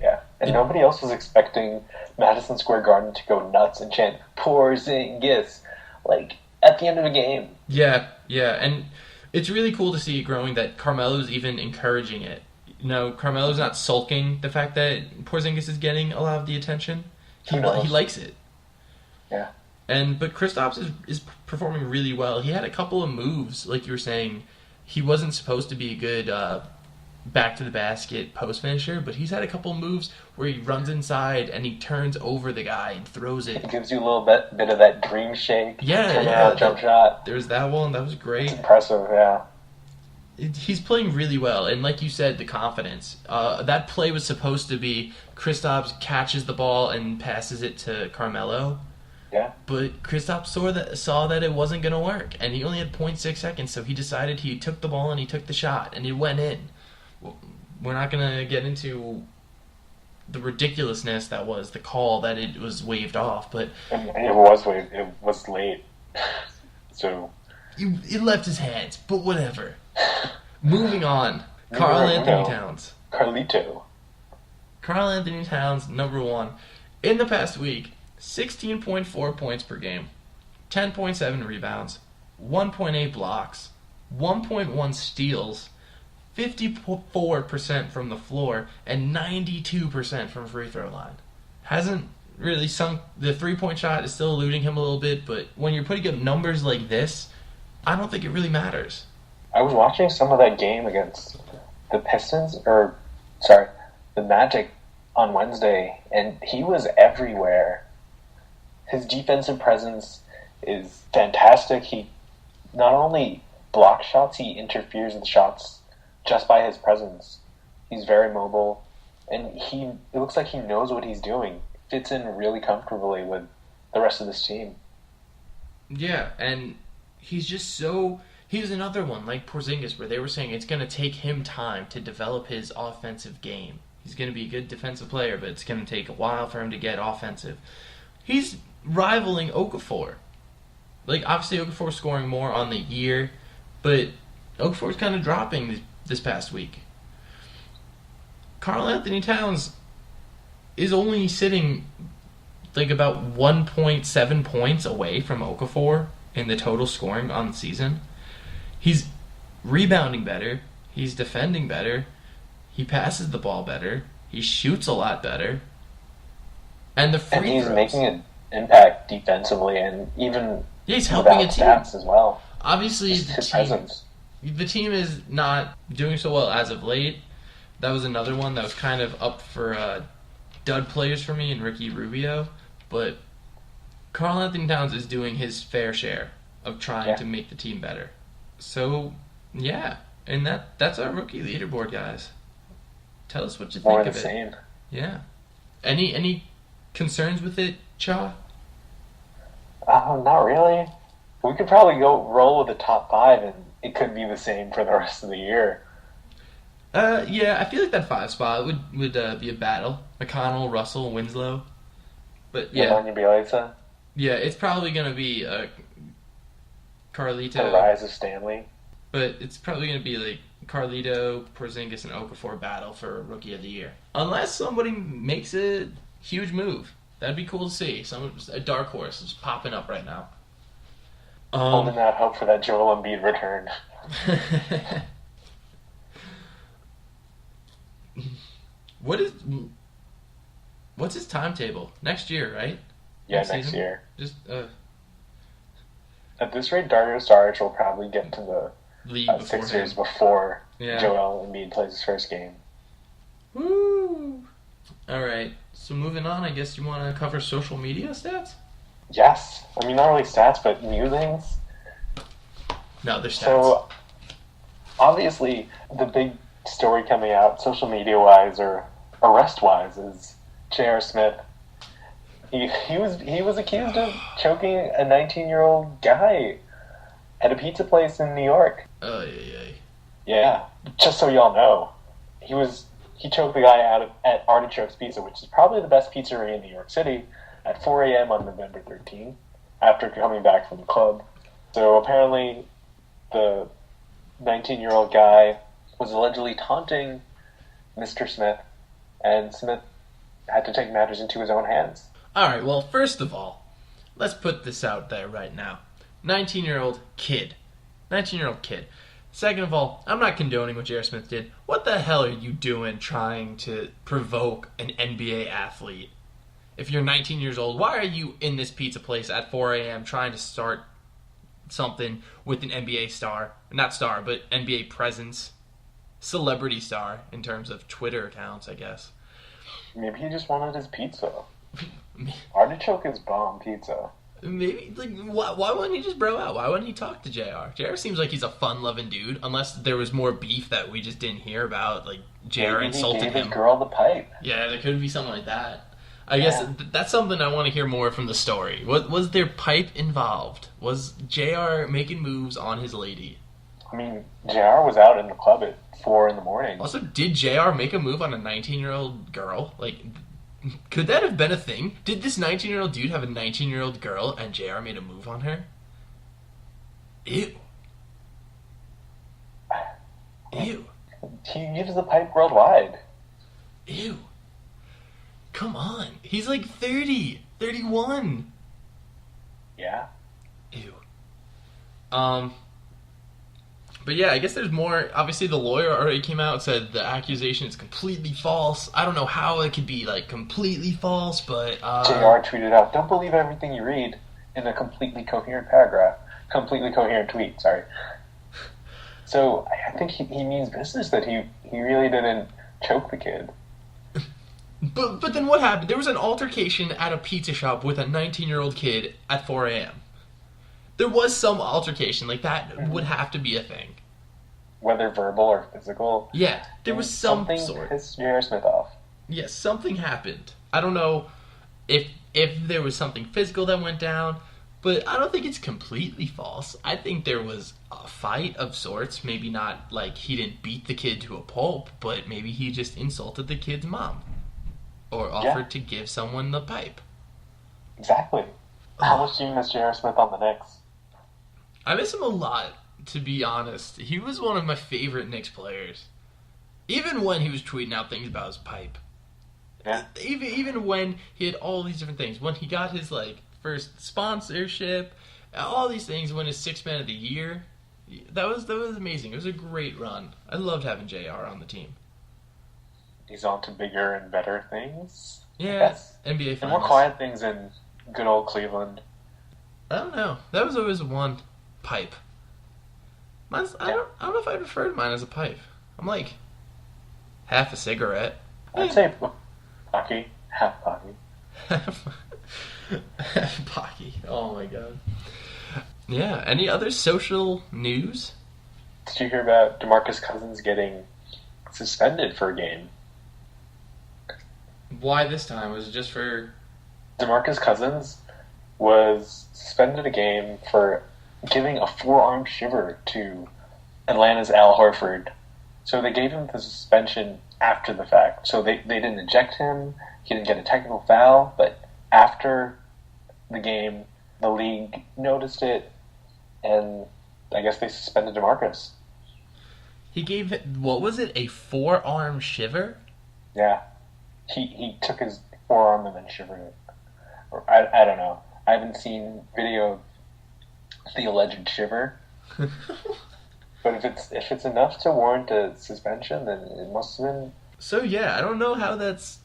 S3: Yeah, and nobody else was expecting Madison Square Garden to go nuts and chant Porzingis like at the end of the game.
S2: Yeah, and it's really cool to see it growing that Carmelo's even encouraging it. Carmelo's not sulking the fact that Porzingis is getting a lot of the attention. He likes it.
S3: Yeah.
S2: But Kristaps is performing really well. He had a couple of moves, like you were saying. He wasn't supposed to be a good back to the basket post finisher, but he's had a couple moves where he runs inside and he turns over the guy and throws it.
S3: It gives you a little bit of that dream shake.
S2: Yeah,
S3: jump shot.
S2: There's that one. That was great.
S3: It's impressive, yeah.
S2: He's playing really well, and like you said, the confidence. That play was supposed to be Kristaps catches the ball and passes it to Carmelo.
S3: Yeah.
S2: But Kristaps saw that it wasn't going to work, and he only had 0.6 seconds, so he decided he took the ball and he took the shot, and it went in. We're not going to get into the ridiculousness that was the call that it was waved off, but...
S3: It was waved. It was late. So...
S2: It left his hands, but whatever. Moving on. Karl-Anthony Towns.
S3: Carlito.
S2: Karl-Anthony Towns, number 1. In the past week, 16.4 points per game, 10.7 rebounds, 1.8 blocks, 1.1 steals, 54% from the floor, and 92% from free throw line. Hasn't really sunk. The 3-point shot is still eluding him a little bit, but when you're putting up numbers like this, I don't think it really matters.
S3: I was watching some of that game against the the Magic on Wednesday, and he was everywhere. His defensive presence is fantastic. He not only blocks shots, he interferes with shots just by his presence. He's very mobile, and it looks like he knows what he's doing. Fits in really comfortably with the rest of this team.
S2: Yeah, and he's just so... He's another one, like Porzingis, where they were saying it's going to take him time to develop his offensive game. He's going to be a good defensive player, but it's going to take a while for him to get offensive. He's rivaling Okafor. Like, obviously Okafor's scoring more on the year, but Okafor's kind of dropping this past week. Karl-Anthony Towns is only sitting like about 1.7 points away from Okafor in the total scoring on the season. He's rebounding better. He's defending better. He passes the ball better. He shoots a lot better. And the free
S3: he's
S2: throws.
S3: Making an impact defensively, and even
S2: he's helping a team
S3: stats as well.
S2: Obviously,
S3: his presence.
S2: The team is not doing so well as of late. That was another one that was kind of up for dud players for me in Ricky Rubio. But Karl-Anthony Towns is doing his fair share of trying to make the team better. So, yeah. And that's our rookie leaderboard, guys. Tell us what you think of it. Yeah. Any concerns with it, Cha?
S3: Not really. We could probably roll with the top 5, and it could be the same for the rest of the year.
S2: Yeah, I feel like that 5 spot would be a battle. McConnell, Russell, Winslow. But yeah.
S3: Nemanja Bjelica.
S2: Yeah, it's probably going to be Carlito.
S3: The rise of Stanley.
S2: But it's probably going to be like Carlito, Porzingis, and Okafor battle for Rookie of the Year. Unless somebody makes a huge move. That'd be cool to see. A dark horse is popping up right now.
S3: Holding out hope for that Joel Embiid return.
S2: What's his timetable? Next year, right?
S3: Yeah, next year.
S2: Just
S3: At this rate, Dario Saric will probably get to the
S2: league
S3: Sixers before Joel Embiid plays his first game.
S2: Woo! All right. So moving on, I guess you want to cover social media stats?
S3: Yes. I mean, not really stats, but musings.
S2: No, they're stats.
S3: So, obviously, the big story coming out, social media-wise or arrest-wise, is J.R. Smith. He was accused of choking a 19-year-old guy at a pizza place in New York.
S2: Oh, yeah.
S3: Yeah. Just so y'all know, he choked the guy out at Artichoke's Pizza, which is probably the best pizzeria in New York City, at 4 a.m. on November 13th, after coming back from the club. So apparently, the 19-year-old guy was allegedly taunting Mr. Smith, and Smith had to take matters into his own hands.
S2: All right, well, first of all, let's put this out there right now. 19-year-old kid. 19-year-old kid. Second of all, I'm not condoning what J.R. Smith did. What the hell are you doing trying to provoke an NBA athlete? If you're 19 years old, why are you in this pizza place at 4 a.m. trying to start something with an NBA star? Not star, but NBA presence. Celebrity star in terms of Twitter accounts, I guess.
S3: Maybe he just wanted his pizza. Artichoke is bomb pizza.
S2: Maybe, why wouldn't he just bro out? Why wouldn't he talk to JR? JR seems like he's a fun-loving dude, unless there was more beef that we just didn't hear about, like JR insulted
S3: him. He gave his
S2: him.
S3: girl the pipe.
S2: Yeah, there could be something like that. I guess that's something I want to hear more from the story. Was there pipe involved? Was JR making moves on his lady?
S3: I mean, JR was out in the club at 4 in the morning.
S2: Also, did JR make a move on a 19-year-old girl? Like, could that have been a thing? Did this 19-year-old dude have a 19-year-old girl and JR made a move on her? Ew. Ew.
S3: He gives the pipe worldwide.
S2: Ew. Come on. He's like 30, 31.
S3: Yeah.
S2: Ew. But yeah, I guess there's more. Obviously, the lawyer already came out and said the accusation is completely false. I don't know how it could be, like, completely false, but...
S3: JR tweeted out, "Don't believe everything you read," in a completely coherent paragraph. Completely coherent tweet, sorry. So, I think he means business, that he really didn't choke the kid.
S2: But then what happened? There was an altercation at a pizza shop with a 19-year-old kid at 4 a.m. There was some altercation. Like, that would have to be a thing.
S3: Whether verbal or physical.
S2: Yeah, there was some
S3: something
S2: sort.
S3: pissed J.R. Smith off.
S2: Yes, something happened. I don't know if there was something physical that went down, but I don't think it's completely false. I think there was a fight of sorts. Maybe not, like, he didn't beat the kid to a pulp, but maybe he just insulted the kid's mom. Or offered to give someone the pipe.
S3: Exactly. How much do you miss J.R. Smith on the Knicks?
S2: I miss him a lot, to be honest. He was one of my favorite Knicks players. Even when he was tweeting out things about his pipe.
S3: Yeah.
S2: Even when he had all these different things. When he got his, like, first sponsorship, all these things, when his Sixth Man of the Year. That was amazing. It was a great run. I loved having JR on the team.
S3: He's on to bigger and better things.
S2: Yeah, NBA Finals.
S3: And more quiet things in good old Cleveland.
S2: I don't know. That was always one pipe. I don't know if I'd refer to mine as a pipe. I'm like half a cigarette.
S3: I'd say Pocky. Half Pocky.
S2: Half Pocky. Oh my god. Yeah. Any other social news?
S3: Did you hear about DeMarcus Cousins getting suspended for a game?
S2: Why this time? Was it just for...
S3: DeMarcus Cousins was suspended a game for giving a forearm shiver to Atlanta's Al Horford. So they gave him the suspension after the fact. So they didn't eject him, he didn't get a technical foul, but after the game, the league noticed it, and I guess they suspended DeMarcus.
S2: He gave it, what was it, a forearm shiver?
S3: Yeah. He took his forearm and then shivered it. Or, I don't know. I haven't seen video of the alleged shiver. But if it's enough to warrant a suspension, then it must have been.
S2: So yeah, I don't know how that's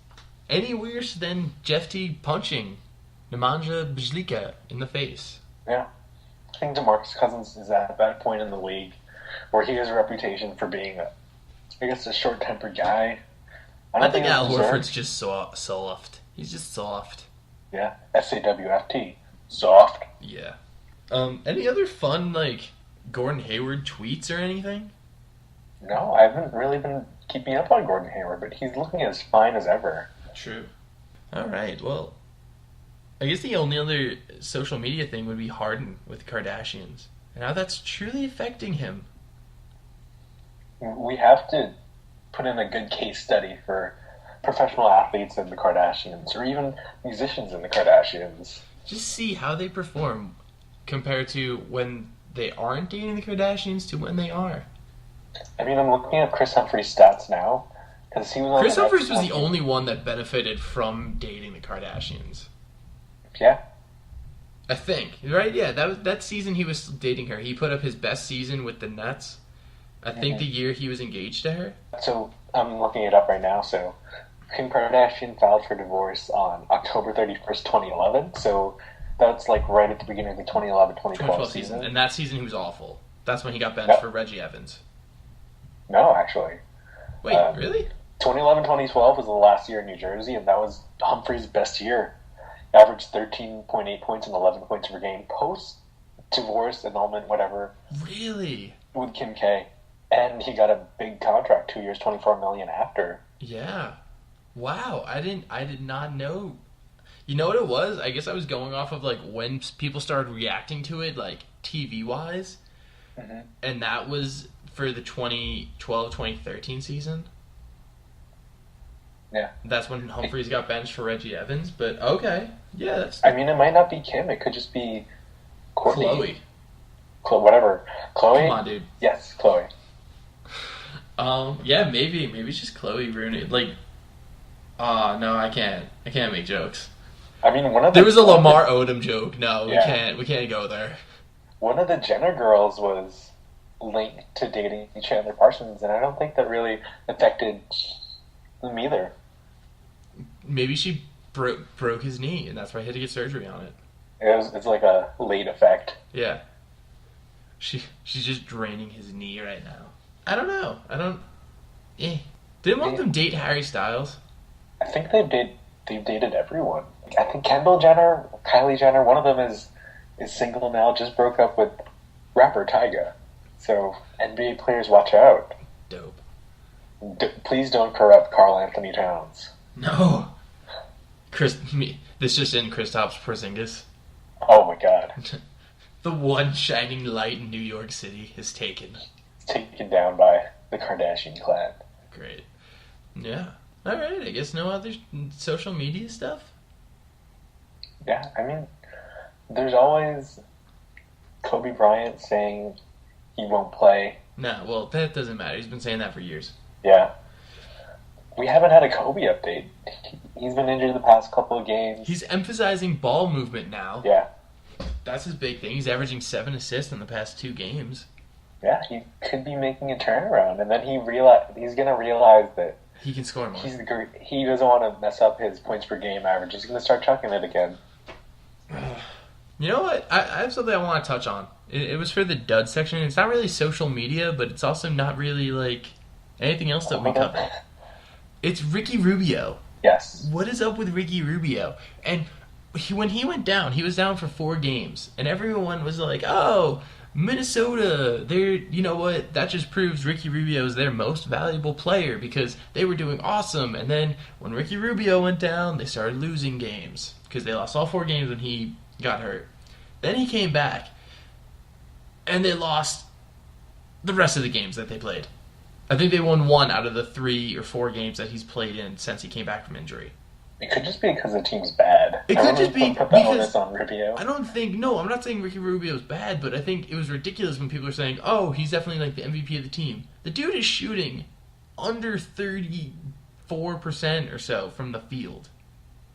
S2: any worse than Jeff Teague punching Nemanja Bjelica in the face.
S3: Yeah. I think DeMarcus Cousins is at that point in the league where he has a reputation for being, a short-tempered guy.
S2: I think Al Horford's just soft. He's just soft.
S3: Yeah. SAWFT. Soft.
S2: Yeah. Any other fun, like, Gordon Hayward tweets or anything?
S3: No, I haven't really been keeping up on Gordon Hayward, but he's looking as fine as ever.
S2: True. All right, well, I guess the only other social media thing would be Harden with the Kardashians. And how that's truly affecting him.
S3: We have to put in a good case study for professional athletes and the Kardashians, or even musicians and the Kardashians.
S2: Just see how they perform compared to when they aren't dating the Kardashians to when they are.
S3: I mean, I'm looking at Chris Humphrey's stats now, because he was on
S2: Chris
S3: the
S2: Humphries was the only one that benefited from dating the Kardashians.
S3: Yeah.
S2: I think, right? Yeah, that season he was dating her. He put up his best season with the Nets. I think the year he was engaged to her.
S3: So, I'm looking it up right now, so Kim Kardashian filed for divorce on October 31st, 2011, so that's like right at the beginning of the 2011-2012 season.
S2: And that season he was awful. That's when he got benched for Reggie Evans.
S3: No, actually.
S2: Wait, really?
S3: 2011-2012 was the last year in New Jersey, and that was Humphrey's best year. He averaged 13.8 points and 11 points per game post-divorce, annulment, whatever.
S2: Really?
S3: With Kim K. And he got a big contract, 2 years, $24 million after.
S2: Yeah. Wow, I did not know. You know what it was? I guess I was going off of like when people started reacting to it, like TV-wise.
S3: Mm-hmm.
S2: And that was for the 2012-2013 season.
S3: Yeah.
S2: That's when Humphries got benched for Reggie Evans, but okay. Yeah, that's...
S3: I mean, it might not be Kim. It could just be Courtney.
S2: Chloe.
S3: Whatever. Chloe?
S2: Come on, dude.
S3: Yes, Chloe.
S2: Yeah, maybe it's just Chloe ruining it. Like, no, I can't make jokes.
S3: I mean,
S2: there was a Lamar Odom joke. No, we can't go there.
S3: One of the Jenner girls was linked to dating Chandler Parsons, and I don't think that really affected them either.
S2: Maybe she broke his knee, and that's why he had to get surgery on it.
S3: It's like a late effect.
S2: Yeah. She's just draining his knee right now. I don't know. Didn't one of them date Harry Styles?
S3: I think they've dated everyone. I think Kendall Jenner, Kylie Jenner, one of them is single now, just broke up with rapper Tyga. So, NBA players, watch out.
S2: Dope.
S3: Please don't corrupt Karl Anthony Towns.
S2: No. This just in Kristaps Porzingis.
S3: Oh my god.
S2: The one shining light in New York City is taken.
S3: It's taken down by the Kardashian clan.
S2: Great. Yeah. Alright, I guess no other social media stuff?
S3: Yeah, I mean, there's always Kobe Bryant saying he won't play.
S2: No, well, that doesn't matter. He's been saying that for years.
S3: Yeah. We haven't had a Kobe update. He's been injured the past couple of games.
S2: He's emphasizing ball movement now.
S3: Yeah.
S2: That's his big thing. He's averaging 7 assists in the past 2 games.
S3: Yeah, he could be making a turnaround, and then he's going to realize that
S2: he can score more.
S3: He doesn't want to mess up his points per game average. He's going to start chucking it again.
S2: You know what? I have something I want to touch on. It was for the dud section. It's not really social media, but it's also not really like anything else that we cover. It's Ricky Rubio.
S3: Yes.
S2: What is up with Ricky Rubio? And when he went down, he was down for 4 games, and everyone was like, "Oh, Minnesota, you know what? That just proves Ricky Rubio is their most valuable player because they were doing awesome." And then when Ricky Rubio went down, they started losing games because they lost all 4 games when he got hurt. Then he came back, and they lost the rest of the games that they played. I think they won 1 out of the 3 or 4 games that he's played in since he came back from injury.
S3: It could just be because the team's bad.
S2: It could just be
S3: put the
S2: because
S3: onus on Rubio.
S2: I'm not saying Ricky Rubio's bad, but I think it was ridiculous when people are saying, "Oh, he's definitely like the MVP of the team." The dude is shooting under 34% or so from the field.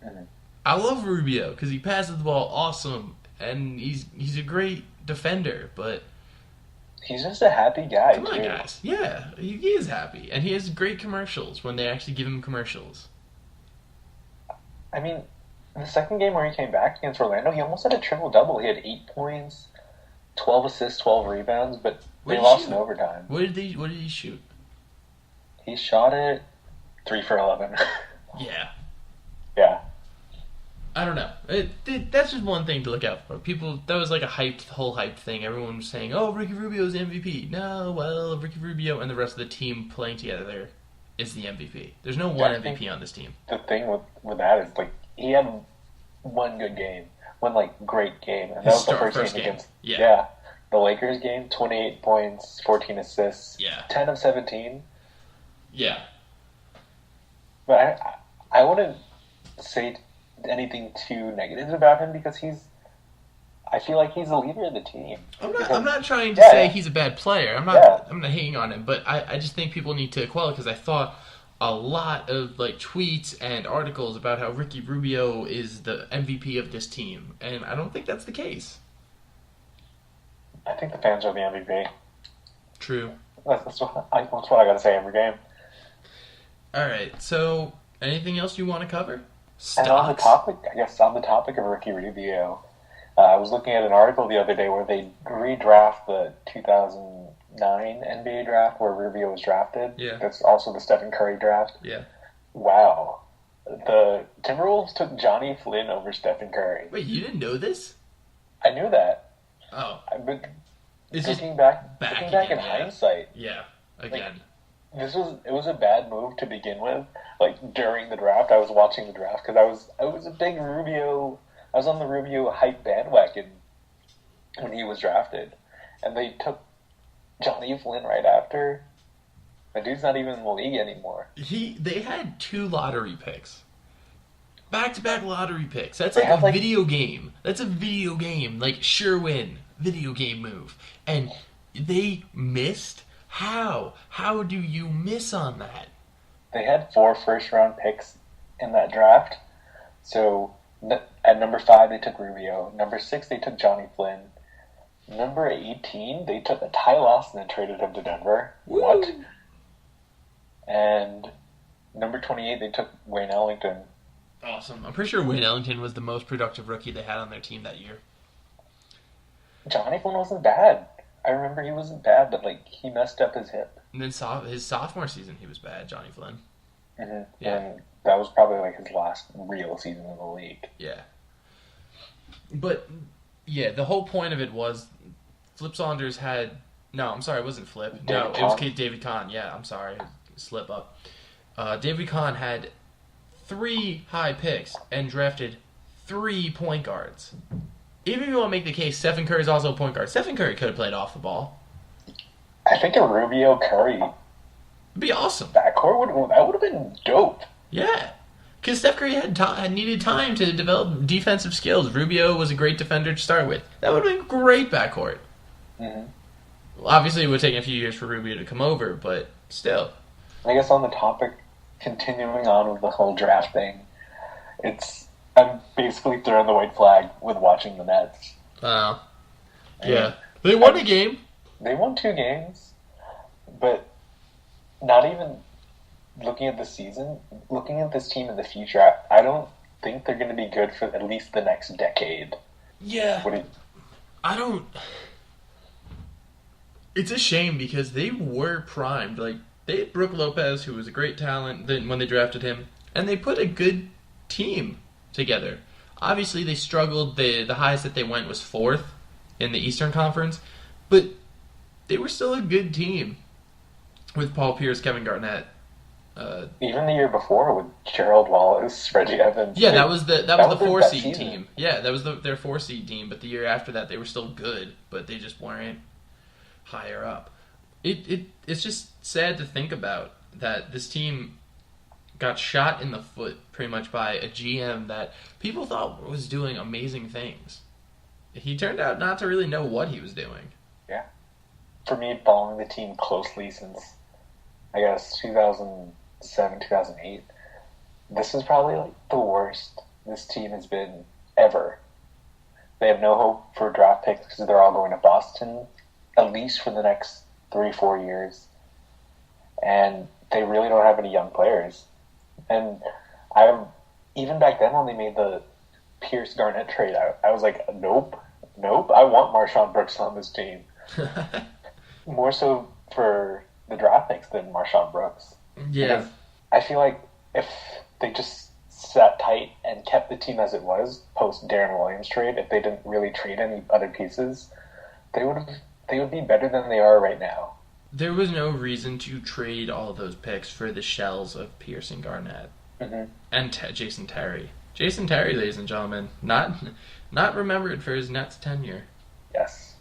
S3: Mhm.
S2: I love Rubio because he passes the ball awesome, and he's a great defender. But
S3: He's just a happy guy,
S2: come on, guys, yeah, he is happy, and he has great commercials when they actually give him commercials.
S3: I mean, in the second game where he came back against Orlando, he almost had a triple-double. He had 8 points, 12 assists, 12 rebounds, but they lost in overtime.
S2: What did he shoot?
S3: He shot it 3 for 11.
S2: Yeah.
S3: Yeah.
S2: I don't know. That's just one thing to look out for. People, that was like a whole hyped thing. Everyone was saying, "Oh, Ricky Rubio's MVP." No, well, Ricky Rubio and the rest of the team playing together is the MVP. There's no one MVP on this team.
S3: The thing with that is, like, he had one good game. One, like, great game. And that was the first game against... Yeah. The Lakers game, 28 points, 14 assists.
S2: Yeah.
S3: 10 of 17.
S2: Yeah.
S3: But I wouldn't say anything too negative about him because I feel like he's the leader of the team.
S2: I'm not trying to say he's a bad player. I'm not hating on him, but I just think people need to quell it because I thought a lot of like tweets and articles about how Ricky Rubio is the MVP of this team, and I don't think that's the case.
S3: I think the fans are the MVP.
S2: True.
S3: That's what I gotta say every game.
S2: All right. So, anything else you want to cover?
S3: Stocks? And on the topic of Ricky Rubio, I was looking at an article the other day where they redraft the 2009 NBA draft where Rubio was drafted.
S2: Yeah.
S3: That's also the Stephen Curry draft.
S2: Yeah.
S3: Wow. The Timberwolves took Johnny Flynn over Stephen Curry.
S2: Wait, you didn't know this?
S3: I knew that.
S2: Oh.
S3: But
S2: it's
S3: looking back in
S2: yeah.
S3: hindsight.
S2: Yeah. Again.
S3: Like, it was a bad move to begin with. Like, during the draft, I was watching the draft because I was a big Rubio. I was on the Rubio hype bandwagon when he was drafted, and they took Johnny Flynn right after. The dude's not even in the league anymore.
S2: They had 2 lottery picks, back-to-back lottery picks. That's like a video game. That's a video game, like sure win video game move, and they missed. How do you miss on that?
S3: They had 4 first-round picks in that draft. So at number 5, they took Rubio. Number 6, they took Johnny Flynn. Number 18, they took a Ty Lawson and traded him to Denver.
S2: Woo!
S3: What? And number 28, they took Wayne Ellington.
S2: Awesome. I'm pretty sure Wayne Ellington was the most productive rookie they had on their team that year.
S3: Johnny Flynn wasn't bad. I remember he wasn't bad, but like he messed up his hip.
S2: And then his sophomore season, he was bad, Johnny Flynn.
S3: Mm-hmm.
S2: Yeah.
S3: And that was probably like his last real season in the league.
S2: Yeah. But, yeah, the whole point of it was Flip Saunders had... No, I'm sorry, it wasn't Flip. It was David Kahn. Yeah, I'm sorry. Slip up. David Kahn had 3 high picks and drafted 3 point guards. Even if you want to make the case, Stephen Curry's also a point guard. Stephen Curry could have played off the ball.
S3: I think a Rubio Curry
S2: It'd be awesome.
S3: Backcourt would have been dope.
S2: Yeah. Because Steph Curry had needed time to develop defensive skills. Rubio was a great defender to start with. That would have been great backcourt.
S3: Mm-hmm.
S2: Well, obviously, it would take a few years for Rubio to come over, but still.
S3: I guess on the topic, continuing on with the whole draft thing, I'm basically throwing the white flag with watching the Nets.
S2: Wow. Yeah. They won a game.
S3: They won 2 games, but not even looking at the season, looking at this team in the future, I don't think they're going to be good for at least the next decade.
S2: Yeah. I don't... It's a shame because they were primed. Like, they had Brook Lopez, who was a great talent when they drafted him, and they put a good team together. Obviously, they struggled. The highest that they went was 4th in the Eastern Conference, but they were still a good team with Paul Pierce, Kevin Garnett.
S3: Even the year before with Gerald Wallace, Reggie Evans.
S2: Yeah, that was the 4-seed team. Yeah, that was their 4-seed team. But the year after that, they were still good, but they just weren't higher up. It's just sad to think about that this team got shot in the foot pretty much by a GM that people thought was doing amazing things. He turned out not to really know what he was doing.
S3: Yeah. For me, following the team closely since, I guess, 2007, 2008, this is probably like the worst this team has been ever. They have no hope for draft picks because they're all going to Boston, at least for the next 3-4 years. And they really don't have any young players. And even back then when they made the Pierce Garnett trade, I was like, nope. I want Marshawn Brooks on this team. More so for the draft picks than Marshawn Brooks.
S2: Yeah.
S3: Because I feel like if they just sat tight and kept the team as it was post Darren Williams trade, if they didn't really trade any other pieces, they would be better than they are right now.
S2: There was no reason to trade all those picks for the shells of Pierce and Garnett and Jason Terry. Jason Terry, ladies and gentlemen, not remembered for his Nets tenure.
S3: Yes,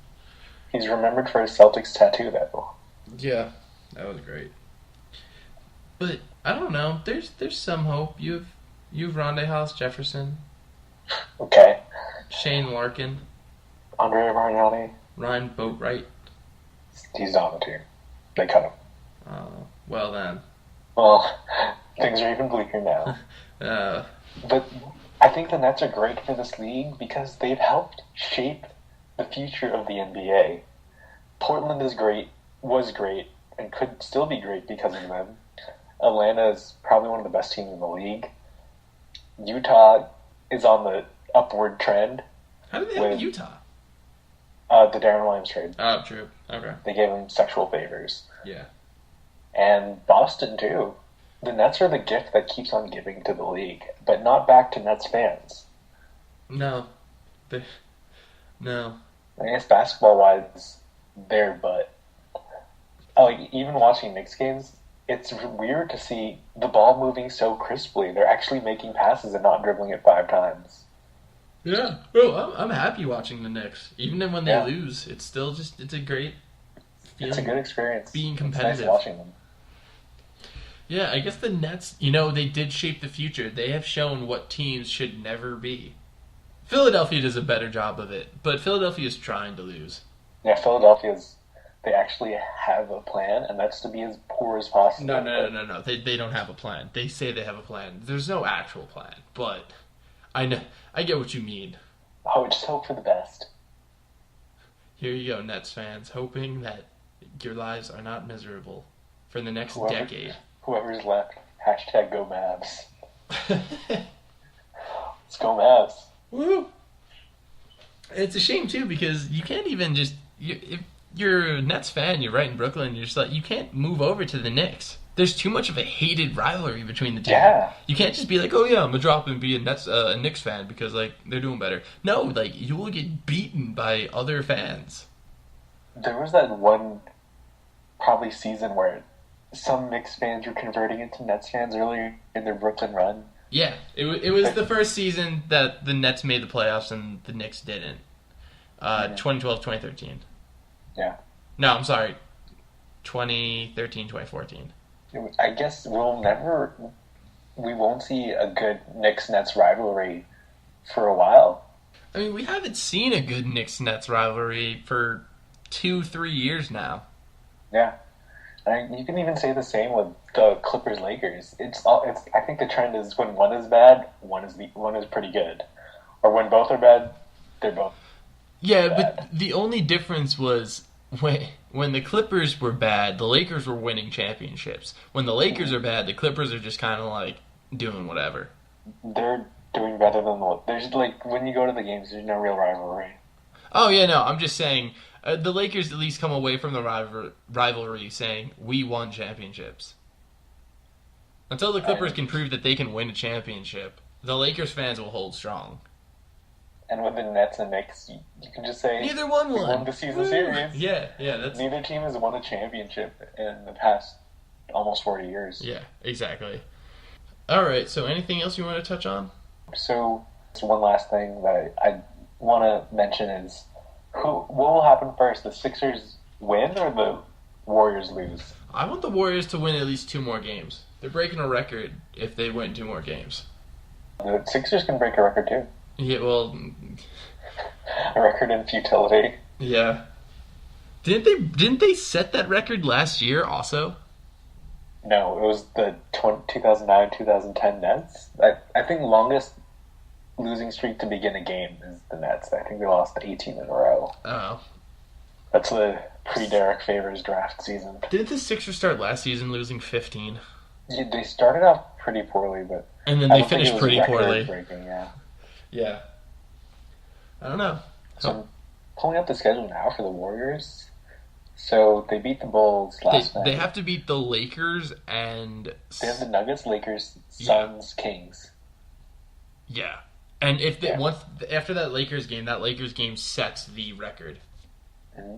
S3: he's remembered for his Celtics tattoo, though.
S2: Yeah, that was great. But I don't know. There's some hope. You've Rondé Hollis-Jefferson,
S3: Okay.
S2: Shane Larkin,
S3: Andre Mariani,
S2: Ryan Boatwright.
S3: he's on the team. They cut him.
S2: Well then.
S3: Well, things are even bleaker now. But I think the Nets are great for this league because they've helped shape the future of the NBA. Portland was great, and could still be great because of them. Atlanta is probably one of the best teams in the league. Utah is on the upward trend.
S2: How did they have Utah?
S3: The Darren Williams trade.
S2: Oh, true. Okay.
S3: They gave him sexual favors.
S2: Yeah.
S3: And Boston, too. The Nets are the gift that keeps on giving to the league, but not back to Nets fans.
S2: No. No.
S3: I guess basketball-wise, but like even watching Knicks games, it's weird to see the ball moving so crisply. They're actually making passes and not dribbling it 5 times.
S2: Yeah. Well, I'm happy watching the Knicks. Even when they lose, it's still it's a great feeling.
S3: It's a good experience.
S2: Being competitive.
S3: It's nice watching them.
S2: Yeah, I guess the Nets, they did shape the future. They have shown what teams should never be. Philadelphia does a better job of it, but Philadelphia is trying to lose.
S3: Yeah, they actually have a plan, and that's to be as poor as possible.
S2: No. They don't have a plan. They say they have a plan. There's no actual plan, but I know. I get what you mean.
S3: Oh, just hope for the best.
S2: Here you go, Nets fans, hoping that your lives are not miserable for the next decade.
S3: Whoever's left, #Go Mavs. Let's go Mavs.
S2: Woo! It's a shame too because you can't even just if you're a Nets fan, you're right in Brooklyn, you're just like you can't move over to the Knicks. There's too much of a hated rivalry between the two. Yeah. You can't just be like, oh yeah, I'm gonna drop and be a Knicks fan because like they're doing better. No, like you will get beaten by other fans.
S3: There was that one probably season where some Knicks fans were converting into Nets fans earlier in their Brooklyn run.
S2: Yeah, it was the first season that the Nets made the playoffs and the Knicks didn't. 2012-2013.
S3: Yeah.
S2: No, I'm sorry. 2013-2014.
S3: I guess we won't see a good Knicks-Nets rivalry for a while.
S2: I mean, we haven't seen a good Knicks-Nets rivalry for 2-3 years now.
S3: Yeah. You can even say the same with the Clippers-Lakers. I think the trend is when one is bad, one is pretty good, or when both are bad, they're both.
S2: Yeah,
S3: bad.
S2: But the only difference was when the Clippers were bad, the Lakers were winning championships. When the Lakers are bad, the Clippers are just kind of like doing whatever.
S3: They're doing better than there's like when you go to the games, there's no real rivalry.
S2: Oh yeah, no, I'm just saying. The Lakers at least come away from the rivalry saying, we won championships. Until the Clippers can prove that they can win a championship, the Lakers fans will hold strong.
S3: And with the Nets and Knicks, you can just say...
S2: Neither one
S3: won the season series.
S2: Yeah.
S3: Neither team has won a championship in the past almost 40 years.
S2: Yeah, exactly. Alright, so anything else you want to touch on?
S3: So, one last thing that I want to mention is... What will happen first? The Sixers win or the Warriors lose?
S2: I want the Warriors to win at least 2 more games. They're breaking a record if they win 2 more games.
S3: The Sixers can break a record too.
S2: Yeah, well,
S3: A record in futility.
S2: yeah. Didn't they set that record last year also?
S3: No, it was the 2009-2010 Nets. I think longest losing streak to begin a game is the Nets. I think they lost 18 in a row.
S2: Oh.
S3: That's the pre-Derek Favors draft season.
S2: Didn't the Sixers start last season losing 15?
S3: Yeah, they started off pretty poorly, but
S2: And then
S3: I
S2: they
S3: don't think
S2: finished
S3: it was
S2: pretty poorly.
S3: record-breaking, yeah.
S2: Yeah. I don't know.
S3: So I'm pulling up the schedule now for the Warriors. So they beat the Bulls last night.
S2: They have to beat the Lakers and...
S3: They have the Nuggets, Lakers, Suns, Kings.
S2: Yeah. And if they once after that Lakers game sets the record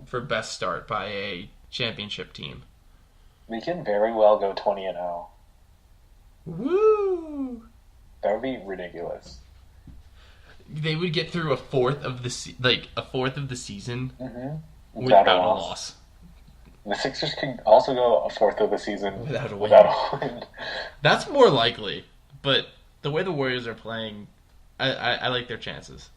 S2: for best start by a championship team.
S3: We can very well go 20-0.
S2: Woo!
S3: That would be ridiculous.
S2: They would get through a fourth of the season
S3: Without
S2: a loss.
S3: The Sixers could also go a fourth of the season
S2: without a
S3: win.
S2: That's more likely, but the way the Warriors are playing, I like their chances.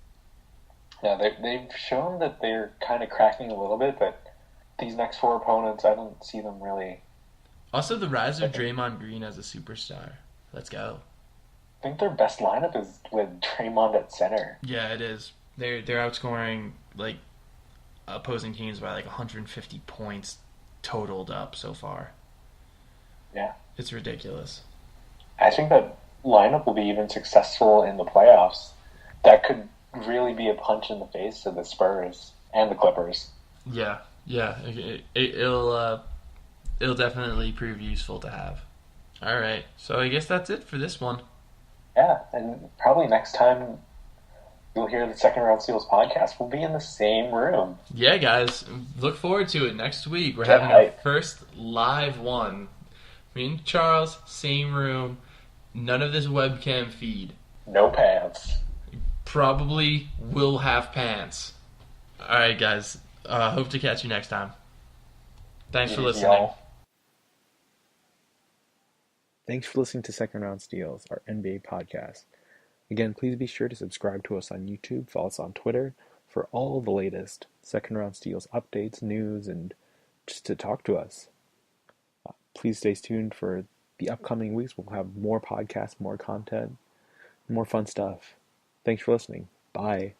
S3: Yeah, they've shown that they're kind of cracking a little bit, but these next 4 opponents, I don't see them really.
S2: Also, the rise of Draymond Green as a superstar. Let's go.
S3: I think their best lineup is with Draymond at center.
S2: Yeah, it is. They're outscoring like opposing teams by like 150 points totaled up so far.
S3: Yeah.
S2: It's ridiculous.
S3: I think that lineup will be even successful in the playoffs. That could really be a punch in the face to the Spurs and the Clippers.
S2: Yeah. It'll definitely prove useful to have. All right. So I guess that's it for this one.
S3: Yeah, and probably next time you'll hear the Second Round Steals podcast, we'll be in the same room.
S2: Yeah, guys. Look forward to it next week. We're
S3: Get
S2: having our
S3: hype.
S2: first live one. Me and Charles, same room. None of this webcam feed.
S3: No pants.
S2: Probably will have pants. All right, guys. Hope to catch you next time. Thanks for listening.
S3: Y'all.
S1: Thanks for listening to Second Round Steals, our NBA podcast. Again, please be sure to subscribe to us on YouTube, follow us on Twitter for all the latest Second Round Steals updates, news, and just to talk to us. Please stay tuned for the upcoming weeks. We'll have more podcasts, more content, more fun stuff. Thanks for listening. Bye.